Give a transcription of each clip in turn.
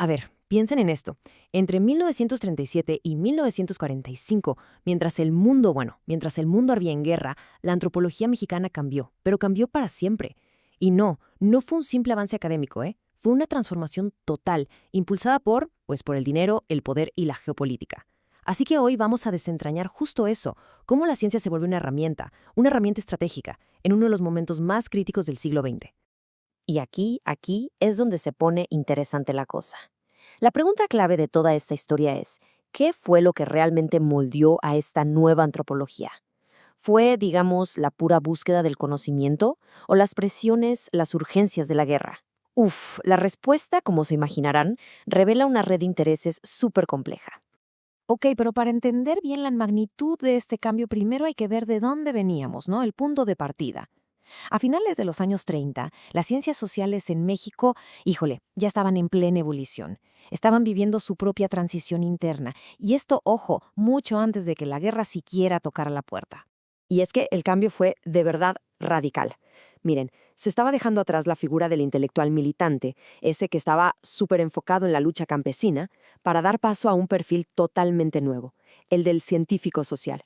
A ver, piensen en esto. Entre 1937 y 1945, mientras el mundo ardía en guerra, la antropología mexicana cambió, pero cambió para siempre. Y no fue un simple avance académico, ¿eh? Fue una transformación total, impulsada por el dinero, el poder y la geopolítica. Así que hoy vamos a desentrañar justo eso, cómo la ciencia se vuelve una herramienta estratégica, en uno de los momentos más críticos del siglo XX. Y aquí es donde se pone interesante la cosa. La pregunta clave de toda esta historia es, ¿qué fue lo que realmente moldeó a esta nueva antropología? ¿Fue, digamos, la pura búsqueda del conocimiento o las presiones, las urgencias de la guerra? La respuesta, como se imaginarán, revela una red de intereses súper compleja. Ok, pero para entender bien la magnitud de este cambio, primero hay que ver de dónde veníamos, ¿no? El punto de partida. A finales de los años 30, las ciencias sociales en México, ya estaban en plena ebullición. Estaban viviendo su propia transición interna. Y esto, ojo, mucho antes de que la guerra siquiera tocara la puerta. Y es que el cambio fue de verdad radical. Miren, se estaba dejando atrás la figura del intelectual militante, ese que estaba súper enfocado en la lucha campesina, para dar paso a un perfil totalmente nuevo, el del científico social.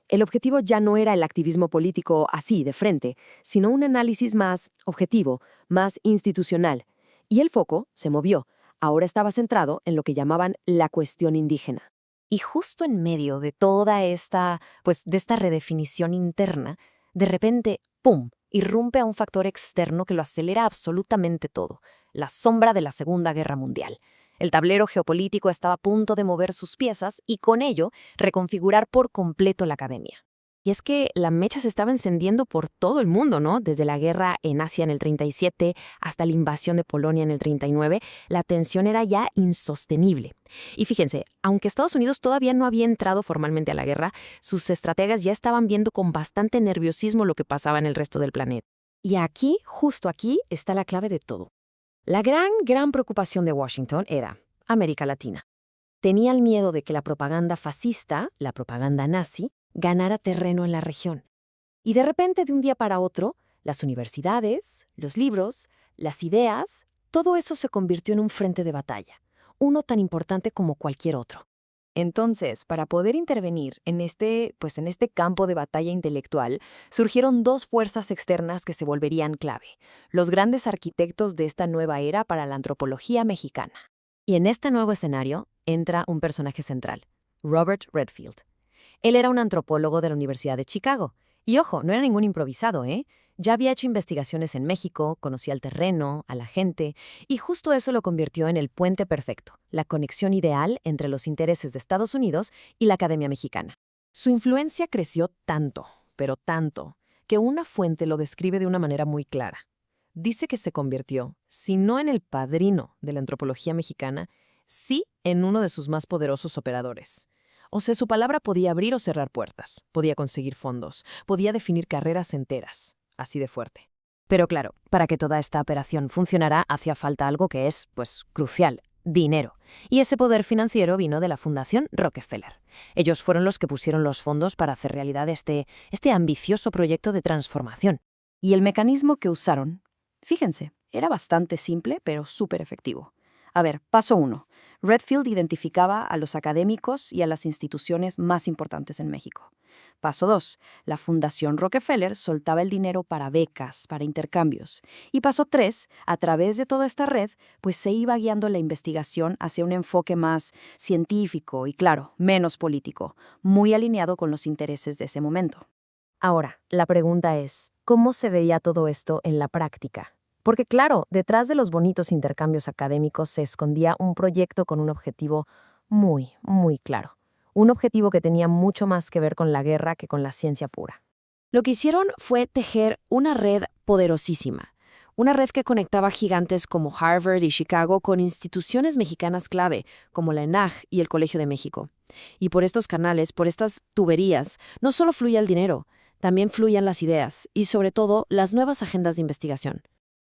El objetivo ya no era el activismo político así, de frente, sino un análisis más objetivo, más institucional. Y el foco se movió. Ahora estaba centrado en lo que llamaban la cuestión indígena. Y justo en medio de toda esta redefinición interna, de repente, ¡pum!, irrumpe a un factor externo que lo acelera absolutamente todo, la sombra de la Segunda Guerra Mundial. El tablero geopolítico estaba a punto de mover sus piezas y con ello reconfigurar por completo la academia. Y es que la mecha se estaba encendiendo por todo el mundo, ¿no? Desde la guerra en Asia en el 37 hasta la invasión de Polonia en el 39, la tensión era ya insostenible. Y fíjense, aunque Estados Unidos todavía no había entrado formalmente a la guerra, sus estrategas ya estaban viendo con bastante nerviosismo lo que pasaba en el resto del planeta. Y aquí, justo aquí, está la clave de todo. La gran preocupación de Washington era América Latina. Tenía el miedo de que la propaganda fascista, la propaganda nazi, ganara terreno en la región. Y de repente, de un día para otro, las universidades, los libros, las ideas, todo eso se convirtió en un frente de batalla, uno tan importante como cualquier otro. Entonces, para poder intervenir en este campo de batalla intelectual, surgieron dos fuerzas externas que se volverían clave, los grandes arquitectos de esta nueva era para la antropología mexicana. Y en este nuevo escenario entra un personaje central, Robert Redfield. Él era un antropólogo de la Universidad de Chicago. Y ojo, no era ningún improvisado, ¿eh? Ya había hecho investigaciones en México, conocía el terreno, a la gente, y justo eso lo convirtió en el puente perfecto, la conexión ideal entre los intereses de Estados Unidos y la Academia Mexicana. Su influencia creció tanto, pero tanto, que una fuente lo describe de una manera muy clara. Dice que se convirtió, si no en el padrino de la antropología mexicana, sí en uno de sus más poderosos operadores. O sea, su palabra podía abrir o cerrar puertas, podía conseguir fondos, podía definir carreras enteras, así de fuerte. Pero claro, para que toda esta operación funcionara hacía falta algo que es, crucial, dinero. Y ese poder financiero vino de la Fundación Rockefeller. Ellos fueron los que pusieron los fondos para hacer realidad este ambicioso proyecto de transformación. Y el mecanismo que usaron, fíjense, era bastante simple, pero súper efectivo. A ver, paso 1. Redfield identificaba a los académicos y a las instituciones más importantes en México. Paso 2. La Fundación Rockefeller soltaba el dinero para becas, para intercambios. Y paso 3. A través de toda esta red, se iba guiando la investigación hacia un enfoque más científico y, claro, menos político, muy alineado con los intereses de ese momento. Ahora, la pregunta es, ¿cómo se veía todo esto en la práctica? Porque claro, detrás de los bonitos intercambios académicos se escondía un proyecto con un objetivo muy claro. Un objetivo que tenía mucho más que ver con la guerra que con la ciencia pura. Lo que hicieron fue tejer una red poderosísima. Una red que conectaba gigantes como Harvard y Chicago con instituciones mexicanas clave, como la ENAG y el Colegio de México. Y por estos canales, por estas tuberías, no solo fluía el dinero, también fluían las ideas y, sobre todo, las nuevas agendas de investigación.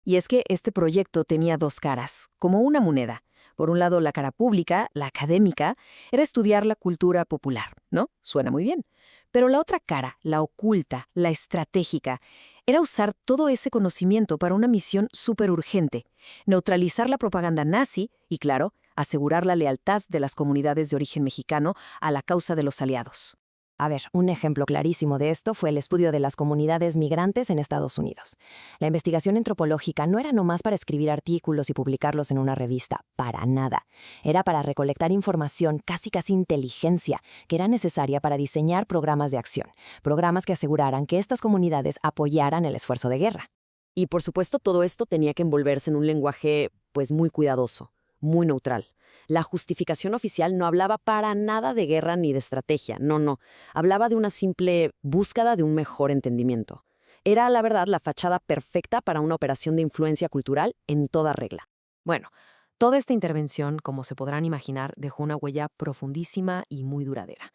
Y es que este proyecto tenía dos caras, como una moneda. Por un lado, la cara pública, la académica, era estudiar la cultura popular, ¿no? Suena muy bien. Pero la otra cara, la oculta, la estratégica, era usar todo ese conocimiento para una misión súper urgente, neutralizar la propaganda nazi y, claro, asegurar la lealtad de las comunidades de origen mexicano a la causa de los aliados. A ver, un ejemplo clarísimo de esto fue el estudio de las comunidades migrantes en Estados Unidos. La investigación antropológica no era nomás para escribir artículos y publicarlos en una revista, para nada. Era para recolectar información, casi inteligencia, que era necesaria para diseñar programas de acción, programas que aseguraran que estas comunidades apoyaran el esfuerzo de guerra. Y por supuesto todo esto tenía que envolverse en un lenguaje, pues muy cuidadoso, muy neutral. La justificación oficial no hablaba para nada de guerra ni de estrategia, no. Hablaba de una simple búsqueda de un mejor entendimiento. Era, la verdad, la fachada perfecta para una operación de influencia cultural en toda regla. Bueno, toda esta intervención, como se podrán imaginar, dejó una huella profundísima y muy duradera.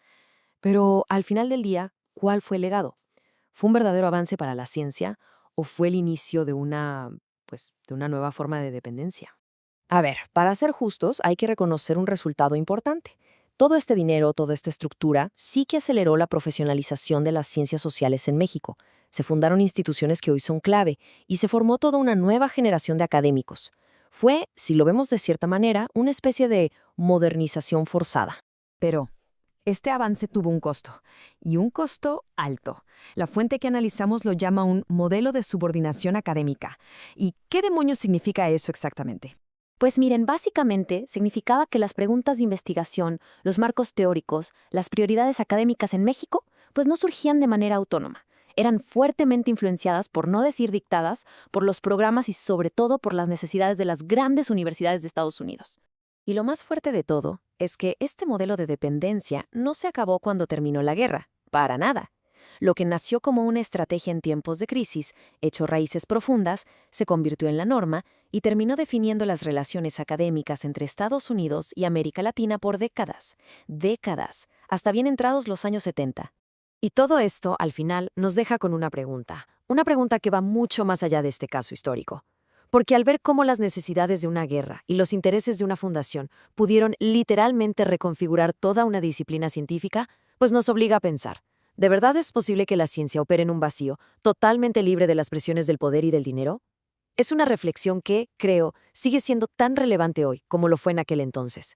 Pero al final del día, ¿cuál fue el legado? ¿Fue un verdadero avance para la ciencia o fue el inicio de una nueva forma de dependencia? A ver, para ser justos, hay que reconocer un resultado importante. Todo este dinero, toda esta estructura, sí que aceleró la profesionalización de las ciencias sociales en México. Se fundaron instituciones que hoy son clave y se formó toda una nueva generación de académicos. Fue, si lo vemos de cierta manera, una especie de modernización forzada. Pero este avance tuvo un costo, y un costo alto. La fuente que analizamos lo llama un modelo de subordinación académica. ¿Y qué demonios significa eso exactamente? Pues miren, básicamente significaba que las preguntas de investigación, los marcos teóricos, las prioridades académicas en México, pues no surgían de manera autónoma. Eran fuertemente influenciadas, por no decir dictadas, por los programas y sobre todo por las necesidades de las grandes universidades de Estados Unidos. Y lo más fuerte de todo es que este modelo de dependencia no se acabó cuando terminó la guerra, para nada. Lo que nació como una estrategia en tiempos de crisis, echó raíces profundas, se convirtió en la norma y terminó definiendo las relaciones académicas entre Estados Unidos y América Latina por décadas, hasta bien entrados los años 70. Y todo esto, al final, nos deja con una pregunta que va mucho más allá de este caso histórico. Porque al ver cómo las necesidades de una guerra y los intereses de una fundación pudieron literalmente reconfigurar toda una disciplina científica, pues nos obliga a pensar. ¿De verdad es posible que la ciencia opere en un vacío, totalmente libre de las presiones del poder y del dinero? Es una reflexión que, creo, sigue siendo tan relevante hoy como lo fue en aquel entonces.